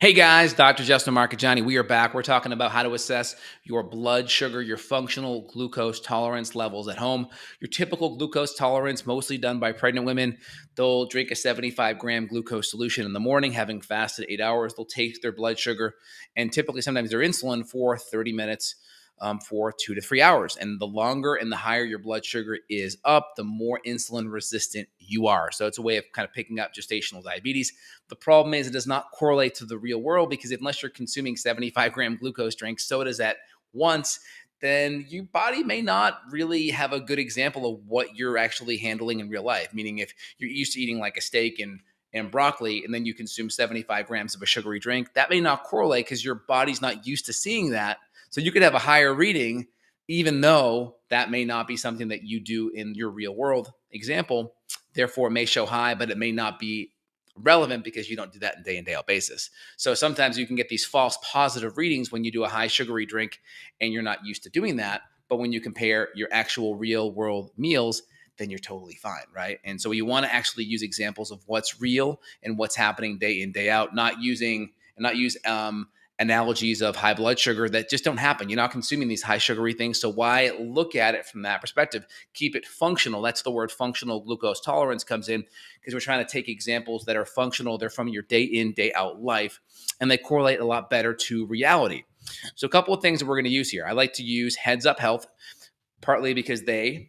Hey guys, Dr. Justin Marcagiani. We are back. We're talking about how to assess your blood sugar, your functional glucose tolerance levels at home. Your typical glucose tolerance, mostly done by pregnant women. They'll drink a 75-gram glucose solution in the morning, having fasted 8 hours. They'll take their blood sugar and typically sometimes their insulin for 30 minutes. For 2 to 3 hours. And the longer and the higher your blood sugar is up, the more insulin resistant you are. So it's a way of kind of picking up gestational diabetes. The problem is it does not correlate to the real world because unless you're consuming 75-gram glucose drinks, sodas at once, then your body may not really have a good example of what you're actually handling in real life. Meaning if you're used to eating like a steak and broccoli, and then you consume 75 grams of a sugary drink, that may not correlate because your body's not used to seeing that. So you could have a higher reading, even though that may not be something that you do in your real world example. Therefore, it may show high, but it may not be relevant because you don't do that in day out basis. So sometimes you can get these false positive readings when you do a high sugary drink and you're not used to doing that. But when you compare your actual real world meals, then you're totally fine, right? And so you want to actually use examples of what's real and what's happening day in, day out, not use analogies of high blood sugar that just don't happen. You're not consuming these high sugary things. So why look at it from that perspective? Keep it functional. That's the word functional glucose tolerance comes in because we're trying to take examples that are functional. They're from your day in, day out life, and they correlate a lot better to reality. So a couple of things that we're going to use here. I like to use Heads Up Health, partly because they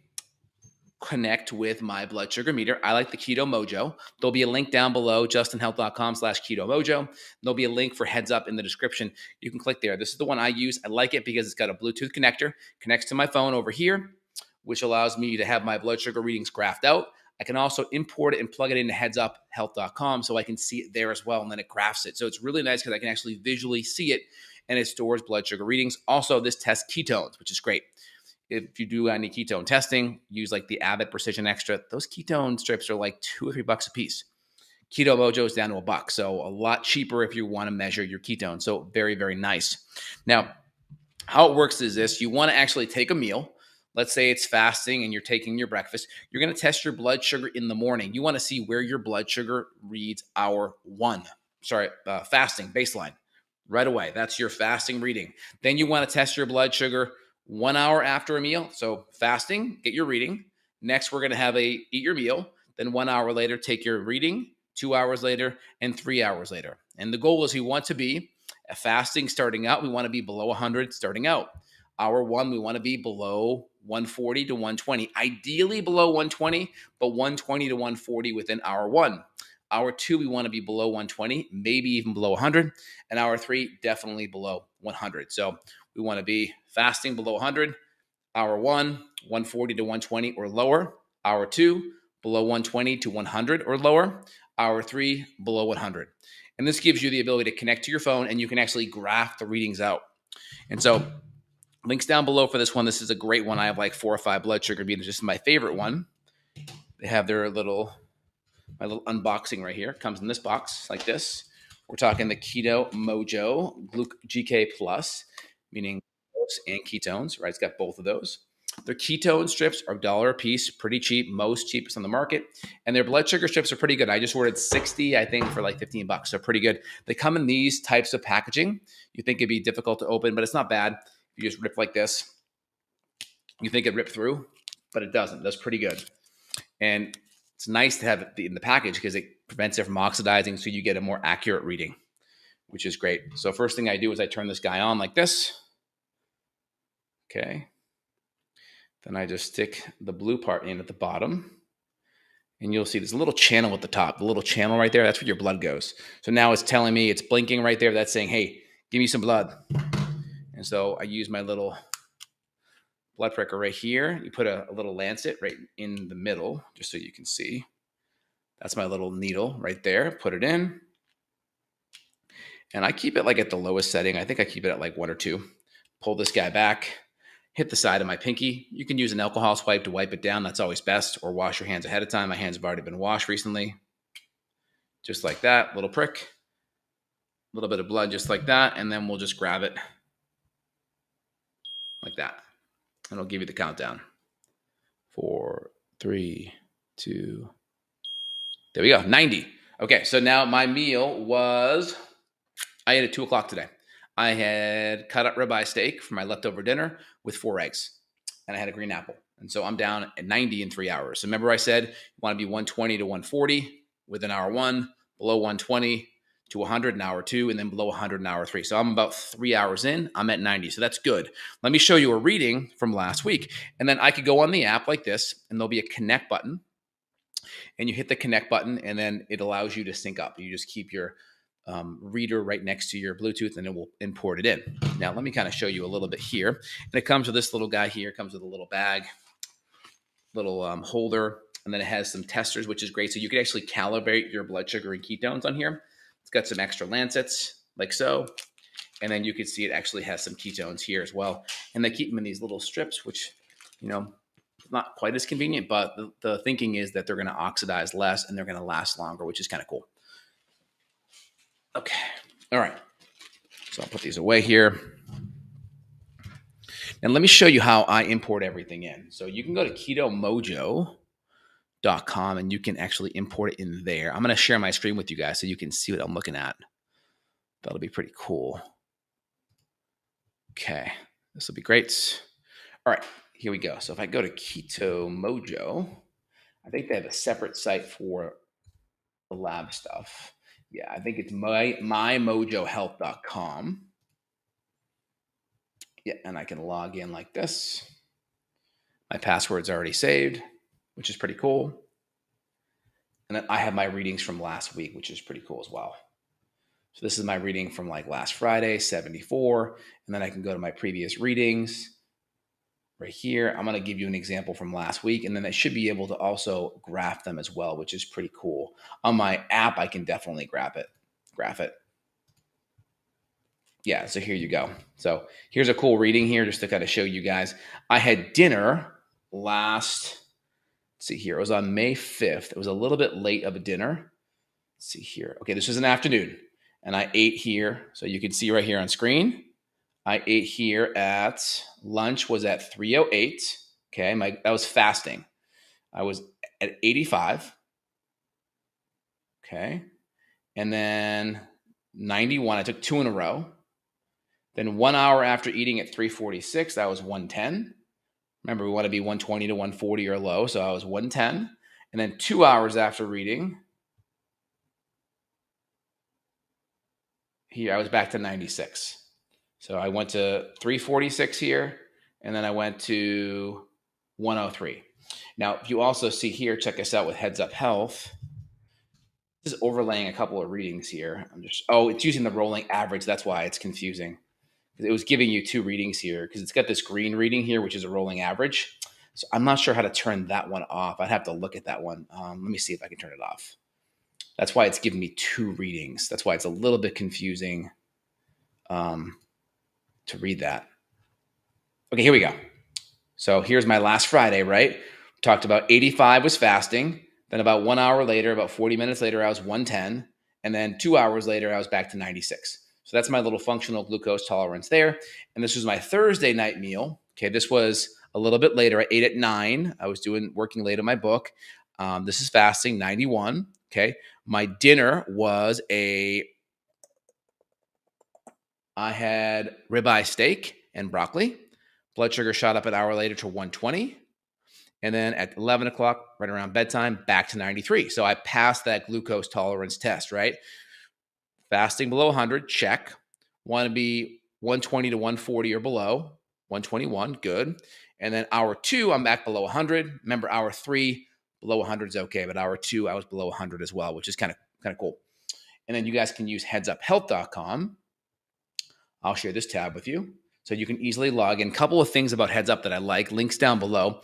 connect with my blood sugar meter. I like the Keto Mojo. There'll be a link down below, justinhealth.com/Keto Mojo. There'll be a link for Heads Up in the description. You can click there. This is the one I use. I like it because it's got a Bluetooth connector, connects to my phone over here, which allows me to have my blood sugar readings graphed out. I can also import it and plug it into headsuphealth.com so I can see it there as well, and then it graphs it. So it's really nice because I can actually visually see it, and it stores blood sugar readings. Also, this tests ketones, which is great. If you do any ketone testing, use like the Abbott Precision Extra. Those ketone strips are like $2 or $3 a piece. Keto Mojo is down to $1, so a lot cheaper if you want to measure your ketones. So very, very nice. Now, how it works is this: you want to actually take a meal. Let's say it's fasting and you're taking your breakfast. You're going to test your blood sugar in the morning. You want to see where your blood sugar reads hour one. Fasting baseline right away. That's your fasting reading. Then you want to test your blood sugar 1 hour after a meal. So fasting, get your reading. Next, we're going to have eat your meal. Then 1 hour later, take your reading. 2 hours later, and 3 hours later. And the goal is we want to be fasting starting out. We want to be below 100 starting out. Hour one, we want to be below 140 to 120. Ideally below 120, but 120 to 140 within hour one. Hour two, we want to be below 120, maybe even below 100. And hour three, definitely below 100. So we want to be fasting below 100. Hour one, 140 to 120 or lower. Hour two, below 120 to 100 or lower. Hour three, below 100. And this gives you the ability to connect to your phone and you can actually graph the readings out. And so links down below for this one. This is a great one. I have like 4 or 5 blood sugar meters. This is my favorite one. They have my little unboxing right here. It comes in this box like this. We're talking the Keto Mojo GK Plus, meaning glucose and ketones, right? It's got both of those. Their ketone strips are $1 a piece, pretty cheap, most cheapest on the market. And their blood sugar strips are pretty good. I just ordered 60, I think, for like $15. So pretty good. They come in these types of packaging. You think it'd be difficult to open, but it's not bad. If you just rip like this, you think it ripped through, but it doesn't. That's pretty good. And it's nice to have it in the package because it prevents it from oxidizing, so you get a more accurate reading, which is great. So first thing I do is I turn this guy on like this. Okay. Then I just stick the blue part in at the bottom. And you'll see there's a little channel at the top. The little channel right there, that's where your blood goes. So now it's telling me, it's blinking right there. That's saying, hey, give me some blood. And so I use my little blood pricker right here. You put a little lancet right in the middle, just so you can see. That's my little needle right there. Put it in. And I keep it like at the lowest setting. I think I keep it at like 1 or 2. Pull this guy back. Hit the side of my pinky. You can use an alcohol swipe to wipe it down. That's always best. Or wash your hands ahead of time. My hands have already been washed recently. Just like that. Little prick. A little bit of blood just like that. And then we'll just grab it like that. And it'll give you the countdown. 4, 3, 2. There we go. 90. Okay, so now my meal was I ate at 2 o'clock today. I had cut up ribeye steak for my leftover dinner with 4 eggs, and I had a green apple. And so I'm down at 90 in 3 hours. So remember I said you want to be 120 to 140 within hour one, below 120 to 100 in hour two, and then below 100 in hour three. So I'm about 3 hours in. I'm at 90. So that's good. Let me show you a reading from last week. And then I could go on the app like this, and there'll be a connect button. And you hit the connect button, and then it allows you to sync up. You just keep your reader right next to your Bluetooth, and it will import it in. Now, let me kind of show you a little bit here. And it comes with this little guy here. It comes with a little bag, little holder, and then it has some testers, which is great. So you can actually calibrate your blood sugar and ketones on here. It's got some extra lancets, like so. And then you can see it actually has some ketones here as well. And they keep them in these little strips, which, not quite as convenient, but the thinking is that they're going to oxidize less and they're going to last longer, which is kind of cool. Okay. All right. So I'll put these away here. And let me show you how I import everything in. So you can go to ketomojo.com and you can actually import it in there. I'm going to share my screen with you guys so you can see what I'm looking at. That'll be pretty cool. Okay. This will be great. All right. Here we go. So if I go to Keto Mojo, I think they have a separate site for the lab stuff. Yeah, I think it's mymojohealth.com. Yeah, and I can log in like this. My password's already saved, which is pretty cool. And then I have my readings from last week, which is pretty cool as well. So this is my reading from like last Friday, 74. And then I can go to my previous readings right here. I'm going to give you an example from last week, and then I should be able to also graph them as well, which is pretty cool. On my app, I can definitely graph it. Yeah, so here you go. So here's a cool reading here just to kind of show you guys. I had dinner let's see here. It was on May 5th. It was a little bit late of a dinner. Let's see here. Okay, this was an afternoon, and I ate here. So you can see right here on screen. I ate here at lunch was at 3:08. Okay, that was fasting. I was at 85. Okay, and then 91. I took 2 in a row. Then 1 hour after eating at 3:46, that was 110. Remember, we want to be 120 to 140 or low, so I was 110. And then 2 hours after eating, here I was back to 96. So I went to 346 here, and then I went to 103. Now, if you also see here, check us out with Heads Up Health. This is overlaying a couple of readings here. It's using the rolling average. That's why it's confusing. It was giving you 2 readings here because it's got this green reading here, which is a rolling average. So I'm not sure how to turn that one off. I'd have to look at that one. Let me see if I can turn it off. That's why it's giving me 2 readings. That's why it's a little bit confusing to read that. Okay, here we go. So here's my last Friday, right? We talked about 85 was fasting. Then about 1 hour later, about 40 minutes later, I was 110. And then 2 hours later, I was back to 96. So that's my little functional glucose tolerance there. And this was my Thursday night meal. Okay, this was a little bit later. I ate at 9. I was working late on my book. This is fasting, 91. Okay, my dinner was I had ribeye steak and broccoli. Blood sugar shot up an hour later to 120. And then at 11 o'clock, right around bedtime, back to 93. So I passed that glucose tolerance test, right? Fasting below 100, check. Want to be 120 to 140 or below, 121, good. And then hour 2, I'm back below 100. Remember, hour 3, below 100 is okay, but hour 2, I was below 100 as well, which is kind of cool. And then you guys can use headsuphealth.com. I'll share this tab with you so you can easily log in. A couple of things about Heads Up that I like, links down below.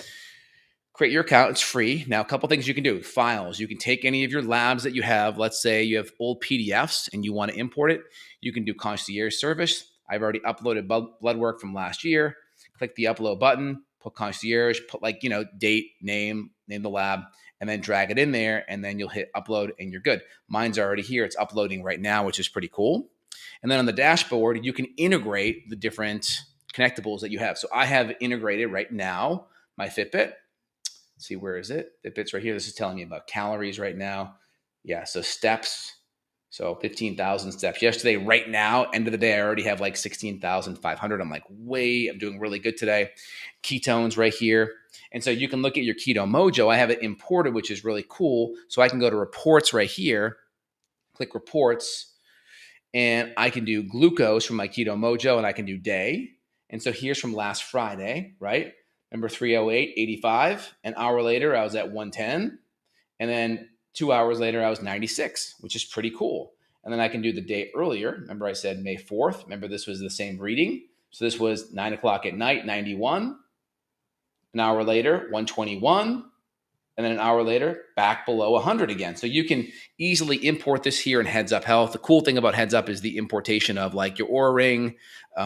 Create your account. It's free. Now, a couple things you can do. Files. You can take any of your labs that you have. Let's say you have old PDFs and you want to import it. You can do concierge service. I've already uploaded blood work from last year. Click the upload button, put concierge, put date, name the lab, and then drag it in there, and then you'll hit upload and you're good. Mine's already here. It's uploading right now, which is pretty cool. And then on the dashboard, you can integrate the different connectables that you have. So I have integrated right now my Fitbit. Let's see, where is it? Fitbit's right here. This is telling me about calories right now. Yeah, so steps. So 15,000 steps yesterday. Right now, end of the day, I already have like 16,500. I'm like, I'm doing really good today. Ketones right here. And so you can look at your Keto Mojo. I have it imported, which is really cool. So I can go to reports right here, click reports, and I can do glucose from my Keto Mojo, and I can do day. And so here's from last Friday, right? Remember 308.85. An hour later, I was at 110. And then 2 hours later, I was 96, which is pretty cool. And then I can do the day earlier. Remember, I said May 4th. Remember, this was the same reading. So this was 9 o'clock at night, 91. An hour later, 121. And then an hour later, back below 100 again. So you can easily import this here in Heads Up Health. The cool thing about Heads Up is the importation of like your Oura Ring,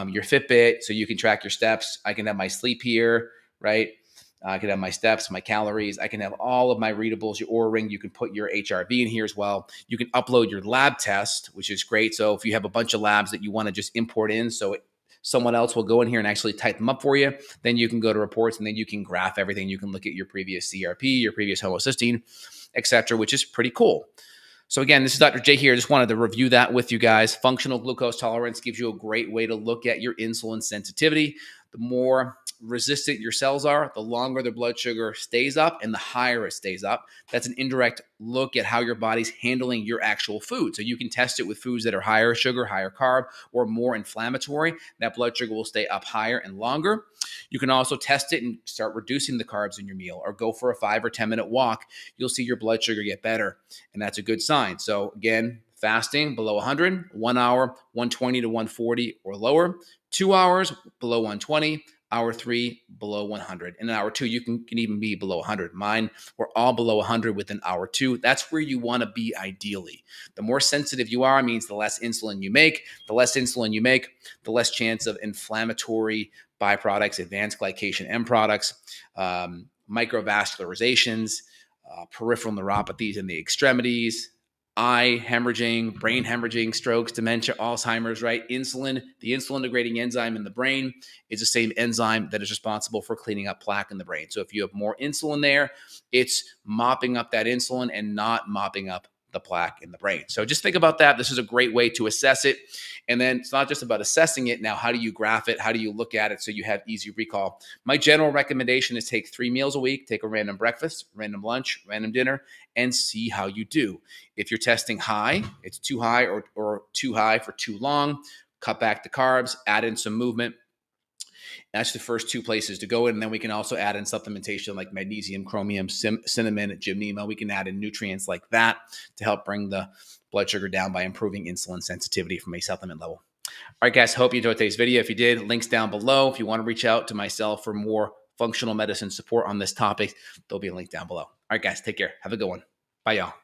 your Fitbit, so you can track your steps. I can have my sleep here, right? I can have my steps, my calories. I can have all of my readables, your Oura Ring. You can put your HRV in here as well. You can upload your lab test, which is great. So if you have a bunch of labs that you want to just import in, someone else will go in here and actually type them up for you. Then you can go to reports and then you can graph everything. You can look at your previous CRP, your previous homocysteine, et cetera, which is pretty cool. So again, this is Dr. J here. Just wanted to review that with you guys. Functional glucose tolerance gives you a great way to look at your insulin sensitivity. The more resistant your cells are, the longer the blood sugar stays up and the higher it stays up. That's an indirect look at how your body's handling your actual food. So you can test it with foods that are higher sugar, higher carb, or more inflammatory. That blood sugar will stay up higher and longer. You can also test it and start reducing the carbs in your meal or go for a 5 or 10 minute walk. You'll see your blood sugar get better, and that's a good sign. So again, fasting below 100, 1 hour, 120 to 140 or lower, 2 hours below 120, hour 3 below 100. And in hour 2, you can even be below 100. Mine were all below 100 within hour 2. That's where you want to be ideally. The more sensitive you are means the less insulin you make. The less insulin you make, the less chance of inflammatory byproducts, advanced glycation end products, microvascularizations, peripheral neuropathies in the extremities, eye hemorrhaging, brain hemorrhaging, strokes, dementia, Alzheimer's, right? Insulin, the insulin degrading enzyme in the brain is the same enzyme that is responsible for cleaning up plaque in the brain. So if you have more insulin there, it's mopping up that insulin and not mopping up the plaque in the brain. So just think about that. This is a great way to assess it. And then it's not just about assessing it. Now, how do you graph it? How do you look at it so you have easy recall? My general recommendation is take 3 meals a week, take a random breakfast, random lunch, random dinner, and see how you do. If you're testing high, it's too high or too high for too long, cut back the carbs, add in some movement. That's the first 2 places to go in. And then we can also add in supplementation like magnesium, chromium, cinnamon, gymnema. We can add in nutrients like that to help bring the blood sugar down by improving insulin sensitivity from a supplement level. All right, guys, hope you enjoyed today's video. If you did, links down below. If you want to reach out to myself for more functional medicine support on this topic, there'll be a link down below. All right, guys, take care. Have a good one. Bye, y'all.